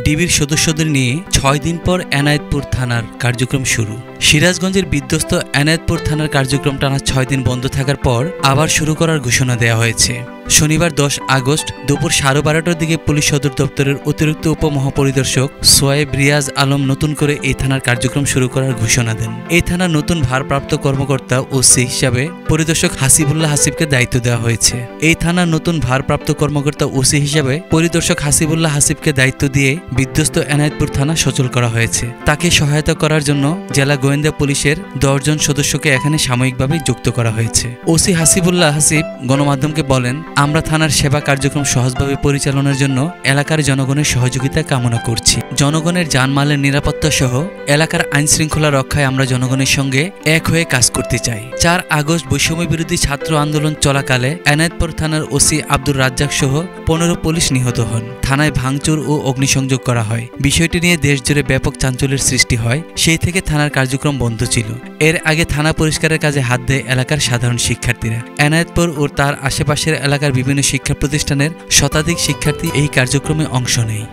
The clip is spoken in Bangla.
ডিবির সদস্যদের নিয়ে ৬ দিন পর এনায়েতপুর থানার কার্যক্রম শুরু। সিরাজগঞ্জের বিধ্বস্ত এনায়েতপুর থানার কার্যক্রম টানা ৬ দিন বন্ধ থাকার পর আবার শুরু করার ঘোষণা দেওয়া হয়েছে। শনিবার ১০ আগস্ট দুপুর ১২:৩০টার দিকে পুলিশ সদর দপ্তরের অতিরিক্ত উপমহাপরিদর্শক সোয়েব রিয়াজ আলম নতুন করে এই থানার কার্যক্রম শুরু করার ঘোষণা দেন। এই থানার নতুন ভারপ্রাপ্ত কর্মকর্তা ওসি হিসাবে পরিদর্শক হাসিবুল্লাহ হাসিবকে দায়িত্ব দেওয়া হয়েছে। এই থানার নতুন ভারপ্রাপ্ত কর্মকর্তা ওসি হিসাবে পরিদর্শক হাসিবুল্লাহ হাসিবকে দায়িত্ব দিয়ে বিধ্বস্ত এনায়েতপুর থানা সচল করা হয়েছে। তাকে সহায়তা করার জন্য জেলা গোয়েন্দা পুলিশের ১০ জন সদস্যকে এখানে সাময়িকভাবে যুক্ত করা হয়েছে। ওসি হাসিবুল্লাহ হাসিব গণমাধ্যমকে বলেন, আমরা থানার সেবা কার্যক্রম সহজভাবে পরিচালনার জন্য এলাকার জনগণের সহযোগিতা কামনা করছি। জনগণের জানমালের নিরাপত্তা সহ এলাকার আইনশৃঙ্খলা রক্ষায় আমরা জনগণের সঙ্গে এক হয়ে কাজ করতে চাই। ৪ আগস্ট বৈষম্য বিরোধী ছাত্র আন্দোলন চলাকালে এনায়েতপুর থানার ওসি আব্দুর রাজ্জাক সহ ১৫ পুলিশ নিহত হন। থানায় ভাঙচুর ও অগ্নিসংযোগ করা হয়। বিষয়টি নিয়ে দেশজুড়ে ব্যাপক চাঞ্চল্যের সৃষ্টি হয়। সেই থেকে থানার কার্যক্রম বন্ধ ছিল। এর আগে থানা পরিষ্কারের কাজে হাত দেয় এলাকার সাধারণ শিক্ষার্থীরা। এনায়েতপুর ও তার আশেপাশের এলাকার বিভিন্ন শিক্ষা প্রতিষ্ঠানের শতাধিক শিক্ষার্থী এই কার্যক্রমে অংশ নেয়।